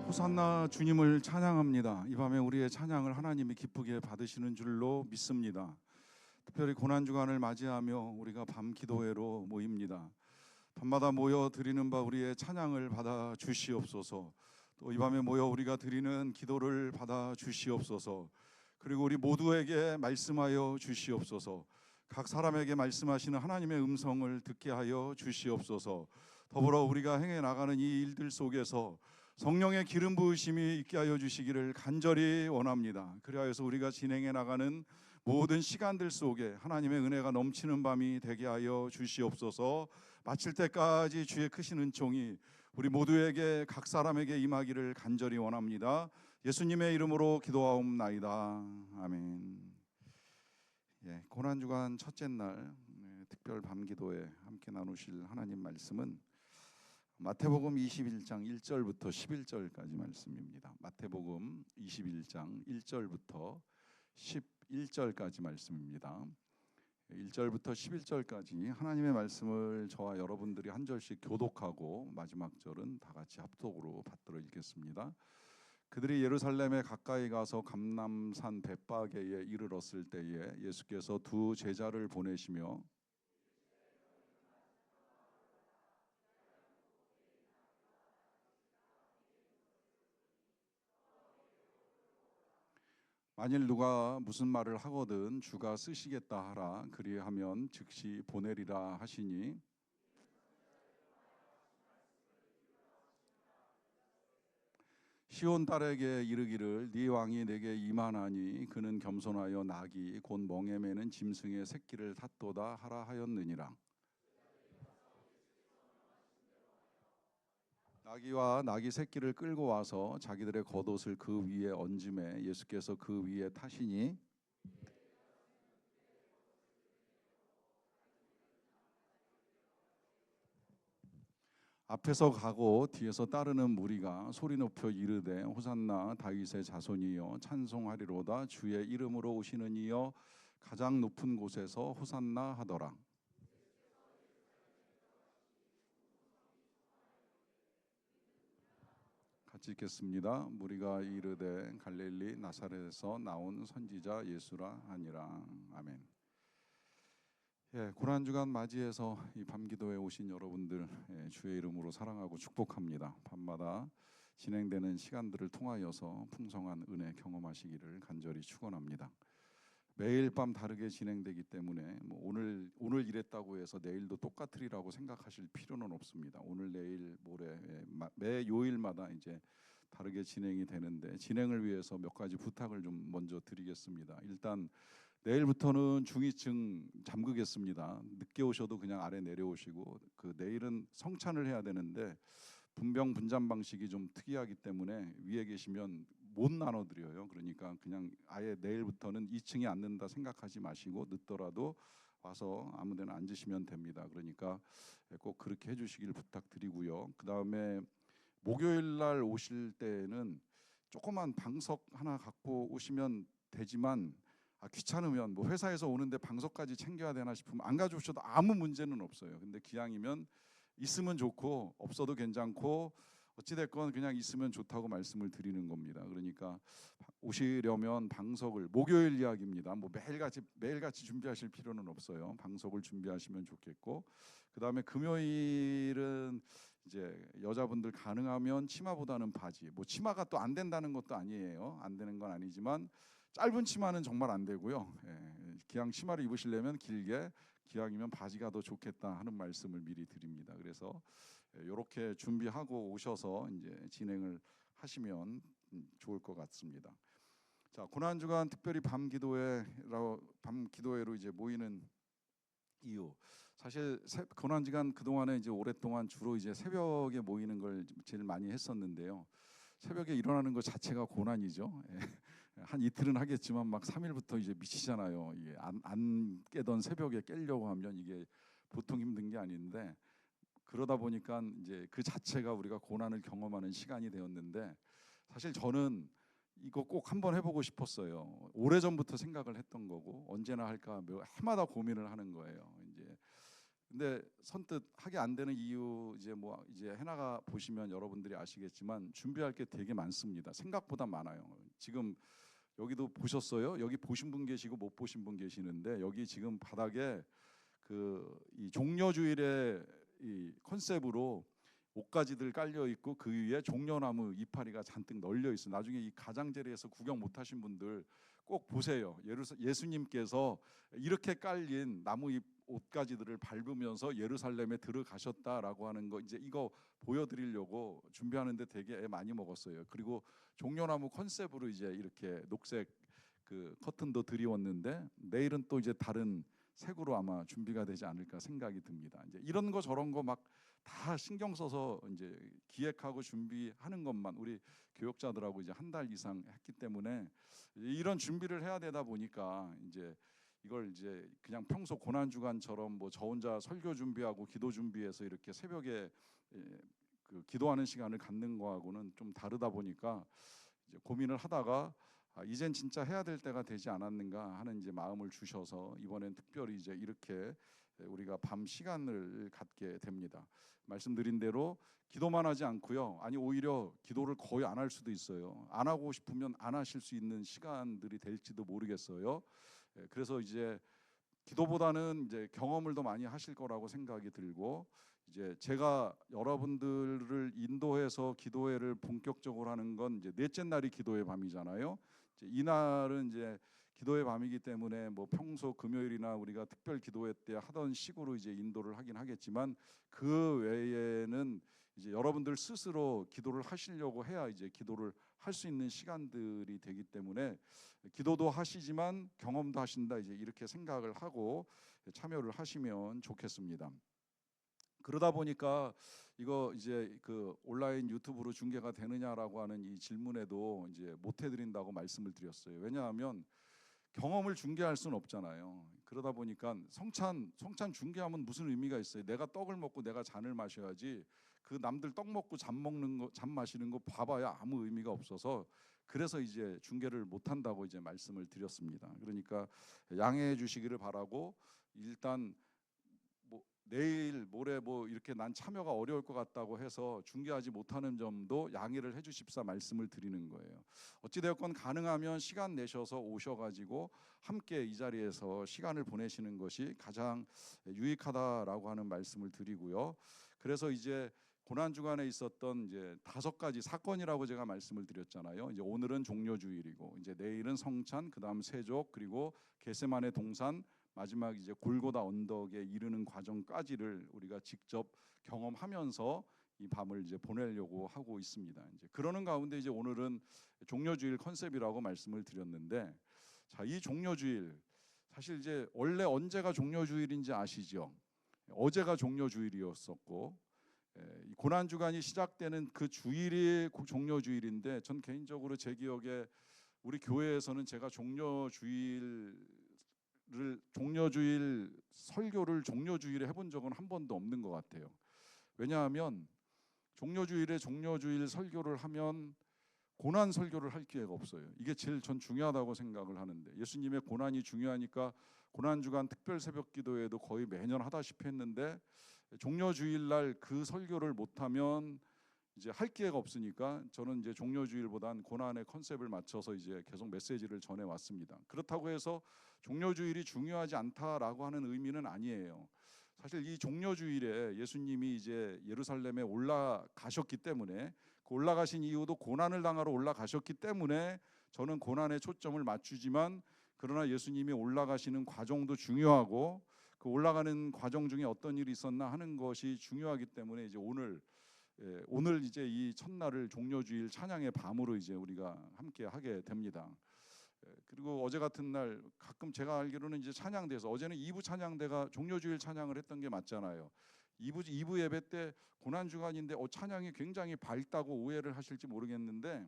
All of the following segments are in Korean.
호산나 주님을 찬양합니다. 이 밤에 우리의 찬양을 하나님이 기쁘게 받으시는 줄로 믿습니다. 특별히 고난주간을 맞이하며 우리가 밤 기도회로 모입니다. 밤마다 모여 드리는 바 우리의 찬양을 받아 주시옵소서. 또 이 밤에 모여 우리가 드리는 기도를 받아 주시옵소서. 그리고 우리 모두에게 말씀하여 주시옵소서. 각 사람에게 말씀하시는 하나님의 음성을 듣게 하여 주시옵소서. 더불어 우리가 행해 나가는 이 일들 속에서 성령의 기름 부으심이 있게 하여 주시기를 간절히 원합니다. 그리하여서 우리가 진행해 나가는 모든 시간들 속에 하나님의 은혜가 넘치는 밤이 되게 하여 주시옵소서. 마칠 때까지 주의 크신 은총이 우리 모두에게 각 사람에게 임하기를 간절히 원합니다. 예수님의 이름으로 기도하옵나이다. 아멘. 고난주간 첫째 날 특별 밤기도에 함께 나누실 하나님 말씀은 마태복음 21장 1절부터 11절까지 말씀입니다. 마태복음 21장 1절부터 11절까지 말씀입니다. 1절부터 11절까지 하나님의 말씀을 저와 여러분들이 한 절씩 교독하고 마지막 절은 다 같이 합독으로 받들어 읽겠습니다. 그들이 예루살렘에 가까이 가서 감람산 벳바게에 이르렀을 때에 예수께서 두 제자를 보내시며 만일 누가 무슨 말을 하거든 주가 쓰시겠다 하라. 그리하면 즉시 보내리라 하시니 시온 딸에게 이르기를 네 왕이 내게 임하나니 그는 겸손하여 나귀 곧 멍에 매는 짐승의 새끼를 탔도다 하라 하였느니라. 나귀와 나귀 새끼를 끌고 와서 자기들의 겉옷을 그 위에 얹음에 예수께서 그 위에 타시니 앞에서 가고 뒤에서 따르는 무리가 소리 높여 이르되 호산나 다윗의 자손이여 찬송하리로다. 주의 이름으로 오시는 이여 가장 높은 곳에서 호산나 하더라. 같이 읽겠습니다. 무리가 이르되 갈릴리 나사렛에서 나온 선지자 예수라 하니라. 아멘. 고난주간 맞이해서 이 밤기도에 오신 여러분들 주의 이름으로 사랑하고 축복합니다. 밤마다 진행되는 시간들을 통하여서 풍성한 은혜 경험하시기를 간절히 축원합니다. 매일 밤 다르게 진행되기 때문에 오늘 이랬다고 해서 내일도 똑같으리라고 생각하실 필요는 없습니다. 오늘, 내일, 모레 매 요일마다 이제 다르게 진행이 되는데 진행을 위해서 몇 가지 부탁을 좀 먼저 드리겠습니다. 일단 내일부터는 중위층 잠그겠습니다. 늦게 오셔도 그냥 아래 내려오시고 내일은 성찬을 해야 되는데 분병 분잔 방식이 좀 특이하기 때문에 위에 계시면 못 나눠드려요. 그러니까 그냥 아예 내일부터는 2층에 앉는다 생각하지 마시고 늦더라도 와서 아무데나 앉으시면 됩니다. 그러니까 꼭 그렇게 해주시길 부탁드리고요. 그 다음에 목요일 날 오실 때는 조그만 방석 하나 갖고 오시면 되지만 귀찮으면 회사에서 오는데 방석까지 챙겨야 되나 싶으면 안 가져오셔도 아무 문제는 없어요. 근데 기왕이면 있으면 좋고 없어도 괜찮고 어찌됐건 그냥 있으면 좋다고 말씀을 드리는 겁니다. 그러니까 오시려면 방석을, 목요일 이야기입니다. 매일같이 준비하실 필요는 없어요. 방석을 준비하시면 좋겠고, 그 다음에 금요일은 이제 여자분들 가능하면 치마보다는 바지. 치마가 또 안 된다는 것도 아니에요. 안 되는 건 아니지만 짧은 치마는 정말 안 되고요. 기왕 치마를 입으시려면 길게, 기왕이면 바지가 더 좋겠다 하는 말씀을 미리 드립니다. 그래서 이렇게 준비하고 오셔서 이제 진행을 하시면 좋을 것 같습니다. 자, 고난주간 특별히 밤 기도회로 이제 모이는 이유. 사실 고난주간 그동안에 이제 오랫동안 주로 이제 새벽에 모이는 걸 제일 많이 했었는데요. 새벽에 일어나는 것 자체가 고난이죠. 한 이틀은 하겠지만 막 3일부터 이제 미치잖아요. 이게 안 깨던 새벽에 깨려고 하면 이게 보통 힘든 게 아닌데, 그러다 보니까 이제 그 자체가 우리가 고난을 경험하는 시간이 되었는데, 사실 저는 이거 꼭 한번 해보고 싶었어요. 오래전부터 생각을 했던 거고 언제나 할까 해마다 고민을 하는 거예요. 이제 근데 선뜻 하게 안 되는 이유 이제 해나가 보시면 여러분들이 아시겠지만 준비할 게 되게 많습니다. 생각보다 많아요. 지금 여기도 보셨어요? 여기 보신 분 계시고 못 보신 분 계시는데 여기 지금 바닥에 이 종려주일의 이 컨셉으로 옷가지들 깔려 있고 그 위에 종려나무 이파리가 잔뜩 널려 있어. 나중에 이 가장자리에서 구경 못 하신 분들 꼭 보세요. 예수님께서 이렇게 깔린 나무 잎 옷가지들을 밟으면서 예루살렘에 들어가셨다라고 하는 거, 이제 이거 보여드리려고 준비하는데 되게 애 많이 먹었어요. 그리고 종려나무 컨셉으로 이제 이렇게 녹색 그 커튼도 드리웠는데 내일은 또 이제 다른 색으로 아마 준비가 되지 않을까 생각이 듭니다. 이제 이런 거 저런 거 막 다 신경 써서 이제 기획하고 준비하는 것만 우리 교역자들하고 이제 한 달 이상 했기 때문에 이런 준비를 해야 되다 보니까 이제 이걸 이제 그냥 평소 고난 주간처럼 뭐 저 혼자 설교 준비하고 기도 준비해서 이렇게 새벽에 그 기도하는 시간을 갖는 거하고는 좀 다르다 보니까 이제 고민을 하다가 이젠 진짜 해야 될 때가 되지 않았는가 하는 이제 마음을 주셔서 이번엔 특별히 이제 이렇게 우리가 밤 시간을 갖게 됩니다. 말씀드린 대로 기도만 하지 않고요. 아니 오히려 기도를 거의 안 할 수도 있어요. 안 하고 싶으면 안 하실 수 있는 시간들이 될지도 모르겠어요. 그래서 이제 기도보다는 이제 경험을 더 많이 하실 거라고 생각이 들고 이제 제가 여러분들을 인도해서 기도회를 본격적으로 하는 건 이제 넷째 날이 기도회 밤이잖아요. 이제 이날은 이제 기도회 밤이기 때문에 뭐 평소 금요일이나 우리가 특별 기도회 때 하던 식으로 이제 인도를 하긴 하겠지만 그 외에는 이제 여러분들 스스로 기도를 하시려고 해야 이제 기도를 할 수 있는 시간들이 되기 때문에 기도도 하시지만 경험도 하신다 이제 이렇게 생각을 하고 참여를 하시면 좋겠습니다. 그러다 보니까 이거 이제 그 온라인 유튜브로 중계가 되느냐라고 하는 이 질문에도 이제 못 해드린다고 말씀을 드렸어요. 왜냐하면 경험을 중계할 수는 없잖아요. 그러다 보니까 성찬 중계하면 무슨 의미가 있어요? 내가 떡을 먹고 내가 잔을 마셔야지 그 남들 떡 먹고 잔 마시는 거 봐봐야 아무 의미가 없어서 그래서 이제 중계를 못 한다고 이제 말씀을 드렸습니다. 그러니까 양해해 주시기를 바라고 일단 뭐 내일 모레 뭐 이렇게 난 참여가 어려울 것 같다고 해서 중계하지 못하는 점도 양해를 해주십사 말씀을 드리는 거예요. 어찌되었건 가능하면 시간 내셔서 오셔가지고 함께 이 자리에서 시간을 보내시는 것이 가장 유익하다라고 하는 말씀을 드리고요. 그래서 이제 고난 주간에 있었던 이제 5가지 사건이라고 제가 말씀을 드렸잖아요. 이제 오늘은 종려주일이고 이제 내일은 성찬, 그다음 세족, 그리고 겟세마네 동산, 마지막 이제 골고다 언덕에 이르는 과정까지를 우리가 직접 경험하면서 이 밤을 이제 보내려고 하고 있습니다. 이제 그러는 가운데 이제 오늘은 종려주일 컨셉이라고 말씀을 드렸는데, 자, 이 종려주일 사실 이제 원래 언제가 종려주일인지 아시죠? 어제가 종려주일이었었고 이 고난 주간이 시작되는 그 주일이 종려주일인데, 전 개인적으로 제 기억에 우리 교회에서는 제가 종려주일 설교를 종려주일에 해본 적은 한 번도 없는 것 같아요. 왜냐하면 종려주일에 종려주일 설교를 하면 고난 설교를 할 기회가 없어요. 이게 제일 전 중요하다고 생각을 하는데, 예수님의 고난이 중요하니까 고난 주간 특별 새벽 기도회도 거의 매년 하다시피 했는데 종려주일 날 그 설교를 못하면 이제 할 기회가 없으니까 저는 이제 종려주일보단 고난의 컨셉을 맞춰서 이제 계속 메시지를 전해 왔습니다. 그렇다고 해서 종려주일이 중요하지 않다라고 하는 의미는 아니에요. 사실 이 종려주일에 예수님이 이제 예루살렘에 올라가셨기 때문에, 그 올라가신 이유도 고난을 당하러 올라가셨기 때문에 저는 고난에 초점을 맞추지만, 그러나 예수님이 올라가시는 과정도 중요하고 그 올라가는 과정 중에 어떤 일이 있었나 하는 것이 중요하기 때문에 이제 오늘 이제 이 첫날을 종려주일 찬양의 밤으로 이제 우리가 함께 하게 됩니다. 그리고 어제 같은 날 가끔 제가 알기로는 이제 찬양대에서 어제는 2부 찬양대가 종려주일 찬양을 했던 게 맞잖아요. 2부 예배 때 고난 주간인데 찬양이 굉장히 밝다고 오해를 하실지 모르겠는데,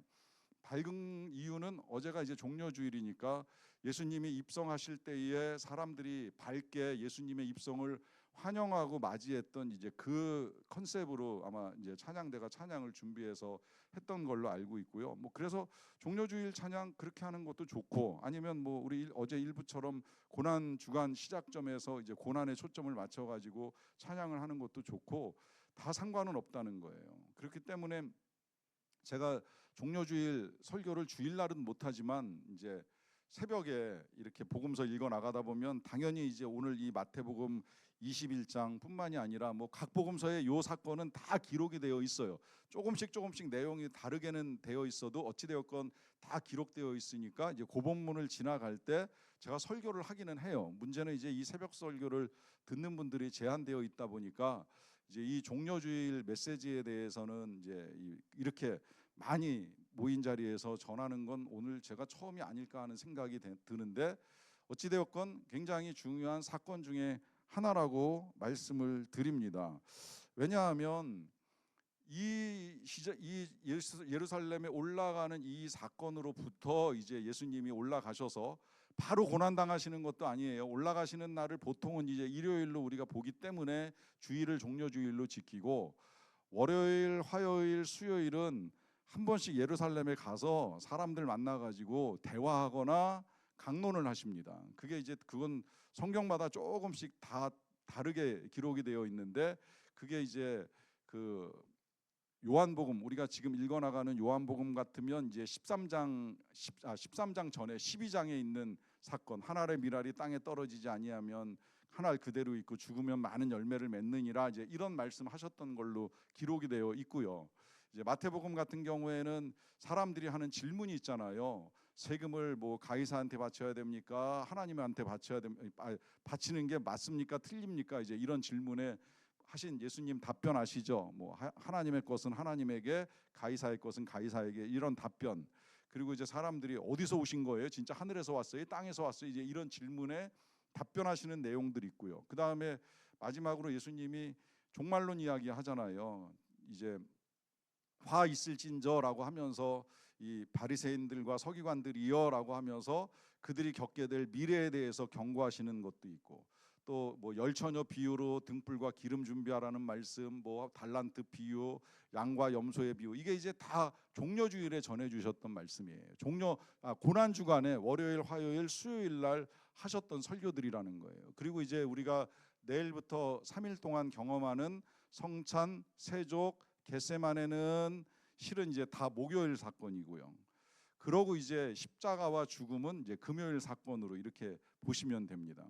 밝은 이유는 어제가 이제 종려주일이니까 예수님이 입성하실 때에 사람들이 밝게 예수님의 입성을 환영하고 맞이했던 이제 그 컨셉으로 아마 이제 찬양대가 찬양을 준비해서 했던 걸로 알고 있고요. 뭐 그래서 종려주일 찬양 그렇게 하는 것도 좋고, 아니면 뭐 우리 어제 일부처럼 고난 주간 시작점에서 이제 고난에 초점을 맞춰 가지고 찬양을 하는 것도 좋고, 다 상관은 없다는 거예요. 그렇기 때문에 제가 종려주일 설교를 주일날은 못하지만 이제 새벽에 이렇게 복음서 읽어 나가다 보면 당연히 이제 오늘 이 마태복음 21장뿐만이 아니라 뭐 각 복음서의 요 사건은 다 기록이 되어 있어요. 조금씩 내용이 다르게는 되어 있어도 어찌 되었건 다 기록되어 있으니까 이제 그 본문을 지나갈 때 제가 설교를 하기는 해요. 문제는 이제 이 새벽 설교를 듣는 분들이 제한되어 있다 보니까 이제 이 종려주일 메시지에 대해서는 이제 이렇게 많이 모인 자리에서 전하는 건 오늘 제가 처음이 아닐까 하는 생각이 드는데, 어찌되었건 굉장히 중요한 사건 중에 하나라고 말씀을 드립니다. 왜냐하면 이 예루살렘에 올라가는 이 사건으로부터 이제 예수님이 올라가셔서 바로 고난 당하시는 것도 아니에요. 올라가시는 날을 보통은 이제 일요일로 우리가 보기 때문에 주일을 종려주일로 지키고, 월요일, 화요일, 수요일은 한 번씩 예루살렘에 가서 사람들 만나 가지고 대화하거나 강론을 하십니다. 그게 이제 그건 성경마다 조금씩 다 다르게 기록이 되어 있는데, 그게 이제 그 요한복음, 우리가 지금 읽어나가는 요한복음 같으면 이제 13장 전에 12장에 있는 사건, 한 알의 밀알이 땅에 떨어지지 아니하면 한 알 그대로 있고 죽으면 많은 열매를 맺느니라, 이제 이런 말씀하셨던 걸로 기록이 되어 있고요. 이제 마태복음 같은 경우에는 사람들이 하는 질문이 있잖아요. 세금을 뭐 가이사한테 바쳐야 됩니까? 하나님한테 바쳐야 됩니까? 바치는 게 맞습니까? 틀립니까? 이제 이런 질문에 하신 예수님 답변하시죠. 뭐 하나님의 것은 하나님에게, 가이사의 것은 가이사에게, 이런 답변. 그리고 이제 사람들이 어디서 오신 거예요? 진짜 하늘에서 왔어요? 땅에서 왔어요? 이제 이런 질문에 답변하시는 내용들이 있고요. 그 다음에 마지막으로 예수님이 종말론 이야기 하잖아요. 이제 화 있을진저라고 하면서 이 바리새인들과 서기관들이여라고 하면서 그들이 겪게 될 미래에 대해서 경고하시는 것도 있고, 또 뭐 열처녀 비유로 등불과 기름 준비하라는 말씀, 뭐 달란트 비유, 양과 염소의 비유, 이게 이제 다 종려주일에 전해 주셨던 말씀이에요. 고난 주간에 월요일, 화요일, 수요일 날 하셨던 설교들이라는 거예요. 그리고 이제 우리가 내일부터 3일 동안 경험하는 성찬, 세족, 겟세마네는 실은 이제 다 목요일 사건이고요. 그러고 이제 십자가와 죽음은 이제 금요일 사건으로 이렇게 보시면 됩니다.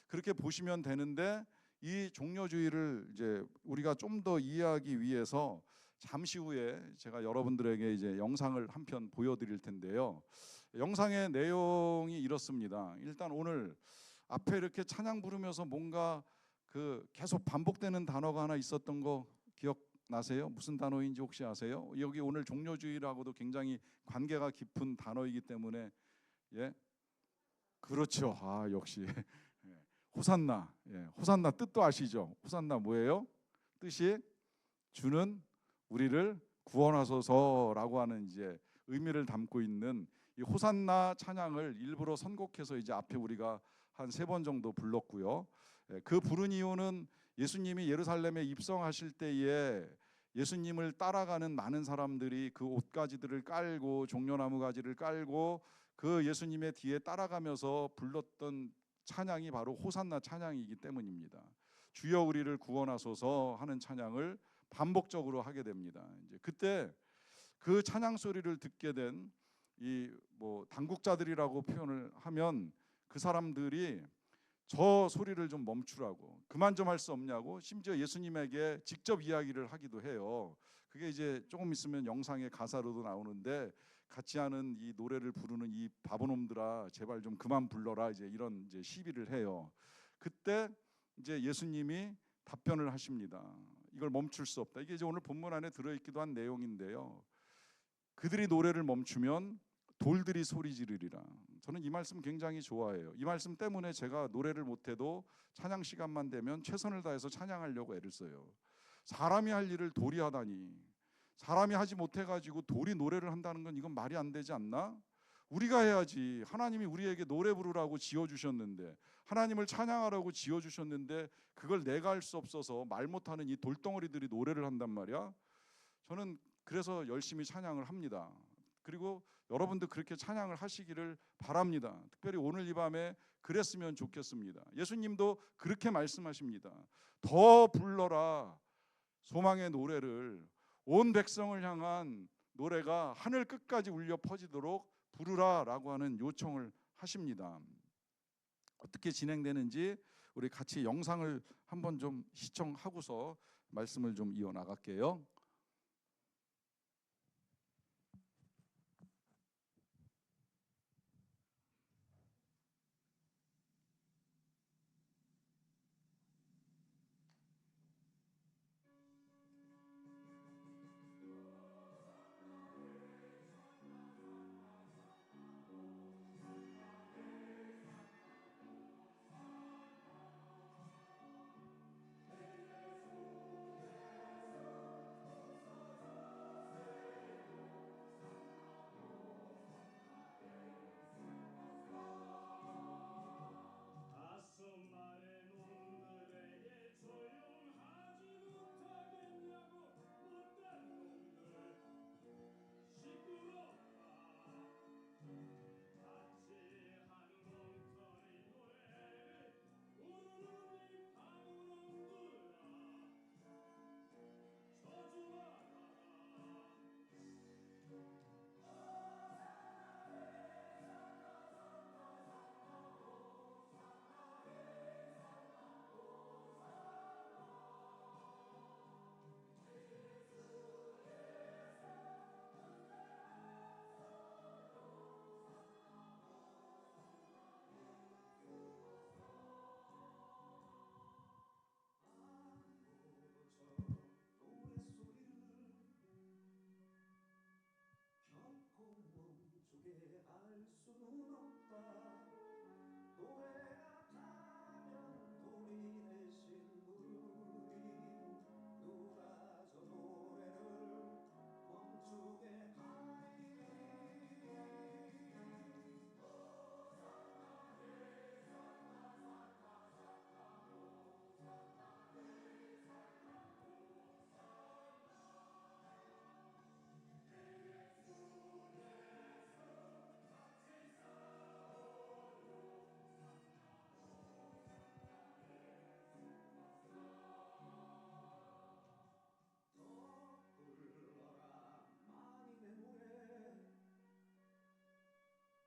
그렇게 보시면 되는데, 이 종려주일을 이제 우리가 좀 더 이해하기 위해서 잠시 후에 제가 여러분들에게 이제 영상을 한 편 보여드릴 텐데요. 영상의 내용이 이렇습니다. 일단 오늘 앞에 이렇게 찬양 부르면서 뭔가 그 계속 반복되는 단어가 하나 있었던 거 기억나세요? 무슨 단어인지 혹시 아세요? 여기 오늘 종려주일하고도 굉장히 관계가 깊은 단어이기 때문에, 예, 그렇죠. 아, 역시 호산나. 예, 호산나 뜻도 아시죠? 호산나 뭐예요? 뜻이 주는 우리를 구원하소서라고 하는 이제 의미를 담고 있는 이 호산나 찬양을 일부러 선곡해서 이제 앞에 우리가 한 3번 정도 불렀고요. 그 부른 이유는 예수님이 예루살렘에 입성하실 때에 예수님을 따라가는 많은 사람들이 그 옷가지들을 깔고 종려나무 가지를 깔고 그 예수님의 뒤에 따라가면서 불렀던 찬양이 바로 호산나 찬양이기 때문입니다. 주여 우리를 구원하소서 하는 찬양을 반복적으로 하게 됩니다. 이제 그때 그 찬양 소리를 듣게 된 이 뭐 당국자들이라고 표현을 하면, 그 사람들이 저 소리를 좀 멈추라고, 그만 좀 할 수 없냐고 심지어 예수님에게 직접 이야기를 하기도 해요. 그게 이제 조금 있으면 영상의 가사로도 나오는데, 같이 하는 이 노래를 부르는 이 바보놈들아 제발 좀 그만 불러라, 이제 이런 이제 시비를 해요. 그때 이제 예수님이 답변을 하십니다. 이걸 멈출 수 없다. 이게 이제 오늘 본문 안에 들어있기도 한 내용인데요. 그들이 노래를 멈추면 돌들이 소리 지르리라. 저는 이 말씀 굉장히 좋아해요. 이 말씀 때문에 제가 노래를 못해도 찬양 시간만 되면 최선을 다해서 찬양하려고 애를 써요. 사람이 할 일을 돌이 하다니, 사람이 하지 못해가지고 돌이 노래를 한다는 건 이건 말이 안 되지 않나? 우리가 해야지. 하나님이 우리에게 노래 부르라고 지어주셨는데, 하나님을 찬양하라고 지어주셨는데 그걸 내가 할 수 없어서 말 못하는 이 돌덩어리들이 노래를 한단 말이야. 저는 그래서 열심히 찬양을 합니다. 그리고 여러분도 그렇게 찬양을 하시기를 바랍니다. 특별히 오늘 이 밤에 그랬으면 좋겠습니다. 예수님도 그렇게 말씀하십니다. 더 불러라 소망의 노래를, 온 백성을 향한 노래가 하늘 끝까지 울려 퍼지도록 부르라라고 하는 요청을 하십니다. 어떻게 진행되는지 우리 같이 영상을 한번 좀 시청하고서 말씀을 좀 이어나갈게요. 알 수는 없다. 노래가 타면 돌이 대신 물이 누가 저 노래를 멈추게 하리니.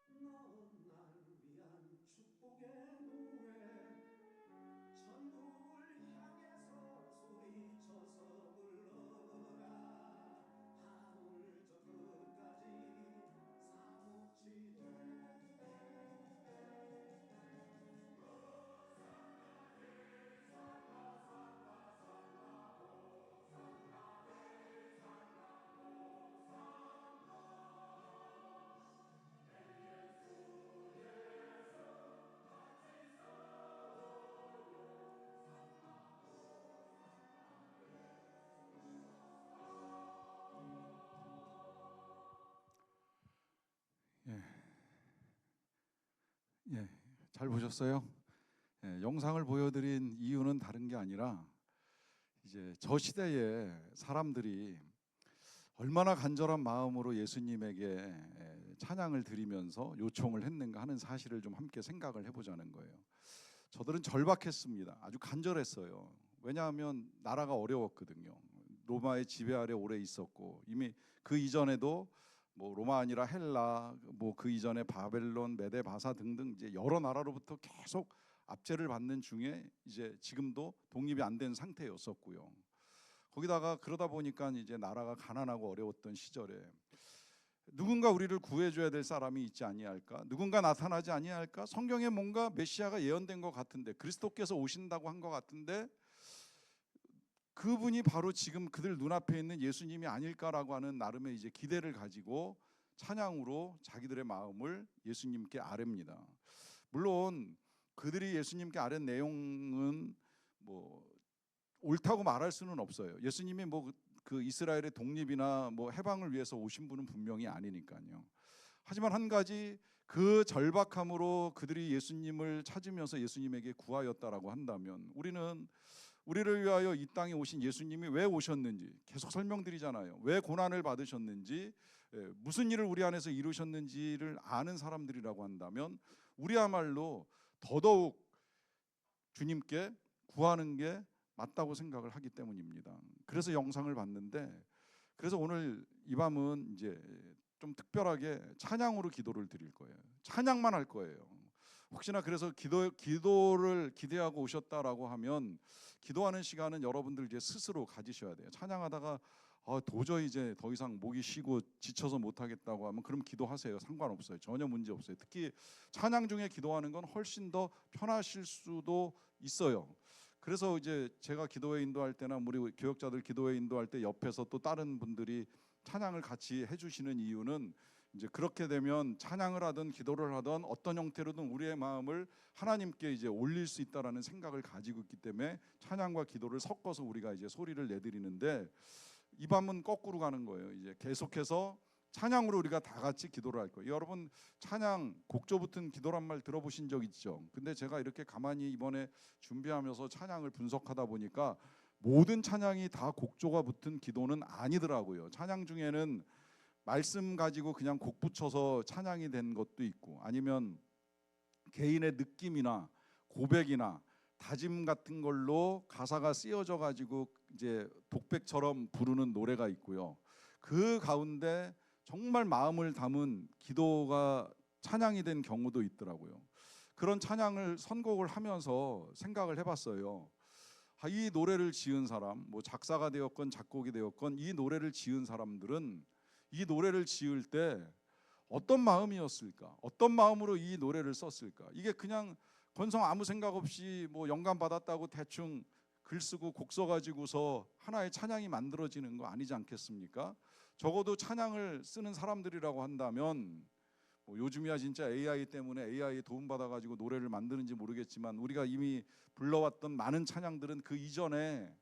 넌 날 위한 축복의 노래, 천국을 향해서 소리쳐서 불러라. 하늘 저 끝까지 사목지도. 예, 잘 보셨어요? 예, 영상을 보여드린 이유는 다른 게 아니라 이제 저 시대에 사람들이 얼마나 간절한 마음으로 예수님에게 찬양을 드리면서 요청을 했는가 하는 사실을 좀 함께 생각을 해보자는 거예요. 저들은 절박했습니다. 아주 간절했어요. 왜냐하면 나라가 어려웠거든요. 로마의 지배 아래 오래 있었고, 이미 그 이전에도 뭐 로마 아니라 헬라, 뭐 그 이전에 바벨론, 메데, 바사 등등 이제 여러 나라로부터 계속 압제를 받는 중에 이제 지금도 독립이 안 된 상태였었고요. 거기다가 그러다 보니까 이제 나라가 가난하고 어려웠던 시절에 누군가 우리를 구해줘야 될 사람이 있지 아니할까? 누군가 나타나지 아니할까? 성경에 뭔가 메시아가 예언된 것 같은데, 그리스도께서 오신다고 한 것 같은데, 그분이 바로 지금 그들 눈앞에 있는 예수님이 아닐까라고 하는 나름의 이제 기대를 가지고 찬양으로 자기들의 마음을 예수님께 아뢰입니다. 물론 그들이 예수님께 아뢰는 내용은 뭐 옳다고 말할 수는 없어요. 예수님이 뭐 그 이스라엘의 독립이나 뭐 해방을 위해서 오신 분은 분명히 아니니까요. 하지만 한 가지, 그 절박함으로 그들이 예수님을 찾으면서 예수님에게 구하였다라고 한다면, 우리는 우리를 위하여 이 땅에 오신 예수님이 왜 오셨는지 계속 설명드리잖아요. 왜 고난을 받으셨는지, 무슨 일을 우리 안에서 이루셨는지를 아는 사람들이라고 한다면, 우리야말로 더더욱 주님께 구하는 게 맞다고 생각을 하기 때문입니다. 그래서 영상을 봤는데, 그래서 오늘 이 밤은 이제 좀 특별하게 찬양으로 기도를 드릴 거예요. 찬양만 할 거예요. 혹시나 그래서 기도를 기대하고 오셨다라고 하면, 기도하는 시간은 여러분들 이제 스스로 가지셔야 돼요. 찬양하다가 도저히 이제 더 이상 목이 쉬고 지쳐서 못하겠다고 하면 그럼 기도하세요. 상관없어요. 전혀 문제 없어요. 특히 찬양 중에 기도하는 건 훨씬 더 편하실 수도 있어요. 그래서 이제 제가 기도회 인도할 때나 우리 교역자들 기도회 인도할 때 옆에서 또 다른 분들이 찬양을 같이 해주시는 이유는, 이제 그렇게 되면 찬양을 하든 기도를 하든 어떤 형태로든 우리의 마음을 하나님께 이제 올릴 수 있다라는 생각을 가지고 있기 때문에 찬양과 기도를 섞어서 우리가 이제 소리를 내드리는데, 이 밤은 거꾸로 가는 거예요. 이제 계속해서 찬양으로 우리가 다 같이 기도를 할 거예요. 여러분, 찬양 곡조 붙은 기도란 말 들어보신 적 있죠? 근데 제가 이렇게 가만히 이번에 준비하면서 찬양을 분석하다 보니까 모든 찬양이 다 곡조가 붙은 기도는 아니더라고요. 찬양 중에는 말씀 가지고 그냥 곡 붙여서 찬양이 된 것도 있고, 아니면 개인의 느낌이나 고백이나 다짐 같은 걸로 가사가 쓰여져 가지고 이제 독백처럼 부르는 노래가 있고요. 그 가운데 정말 마음을 담은 기도가 찬양이 된 경우도 있더라고요. 그런 찬양을 선곡을 하면서 생각을 해봤어요. 이 노래를 지은 사람, 뭐 작사가 되었건 작곡이 되었건, 이 노래를 지은 사람들은 이 노래를 지을 때 어떤 마음이었을까? 어떤 마음으로 이 노래를 썼을까? 이게 그냥 건성 아무 생각 없이 뭐 영감 받았다고 대충 글 쓰고 곡 써가지고서 하나의 찬양이 만들어지는 거 아니지 않겠습니까? 적어도 찬양을 쓰는 사람들이라고 한다면, 뭐 요즘이야 진짜 AI 때문에 AI 도움 받아가지고 노래를 만드는지 모르겠지만, 우리가 이미 불러왔던 많은 찬양들은 그 이전에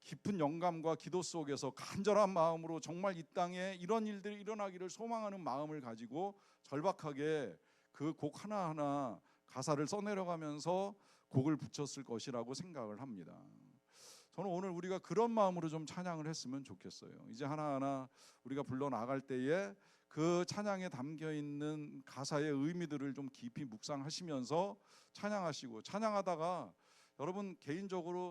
깊은 영감과 기도 속에서 간절한 마음으로 정말 이 땅에 이런 일들이 일어나기를 소망하는 마음을 가지고 절박하게 그 곡 하나하나 가사를 써내려가면서 곡을 붙였을 것이라고 생각을 합니다. 저는 오늘 우리가 그런 마음으로 좀 찬양을 했으면 좋겠어요. 이제 하나하나 우리가 불러 나갈 때에 그 찬양에 담겨 있는 가사의 의미들을 좀 깊이 묵상하시면서 찬양하시고, 찬양하다가 여러분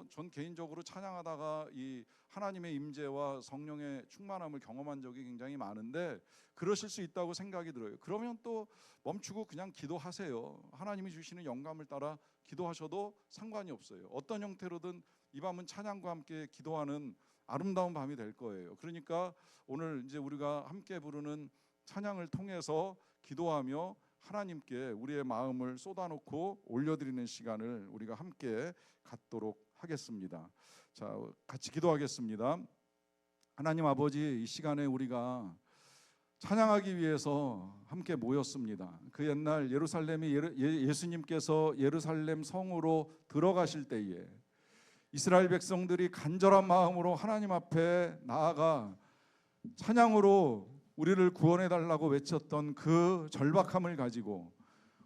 전 개인적으로 찬양하다가 이 하나님의 임재와 성령의 충만함을 경험한 적이 굉장히 많은데, 그러실 수 있다고 생각이 들어요. 그러면 또 멈추고 그냥 기도하세요. 하나님이 주시는 영감을 따라 기도하셔도 상관이 없어요. 어떤 형태로든 이 밤은 찬양과 함께 기도하는 아름다운 밤이 될 거예요. 그러니까 오늘 이제 우리가 함께 부르는 찬양을 통해서 기도하며 하나님께 우리의 마음을 쏟아놓고 올려드리는 시간을 우리가 함께 갖도록 하겠습니다. 자, 같이 기도하겠습니다. 하나님 아버지, 이 시간에 우리가 찬양하기 위해서 함께 모였습니다. 그 옛날 예루살렘이 예수님께서 예루살렘 성으로 들어가실 때에 이스라엘 백성들이 간절한 마음으로 하나님 앞에 나아가 찬양으로 우리를 구원해 달라고 외쳤던 그 절박함을 가지고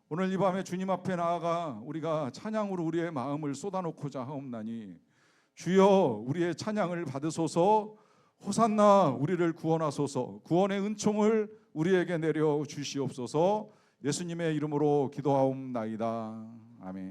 오늘 이 밤에 주님 앞에 나아가 우리가 찬양으로 우리의 마음을 쏟아놓고자 하옵나니, 주여 우리의 찬양을 받으소서. 호산나 우리를 구원하소서. 구원의 은총을 우리에게 내려 주시옵소서. 예수님의 이름으로 기도하옵나이다. 아멘.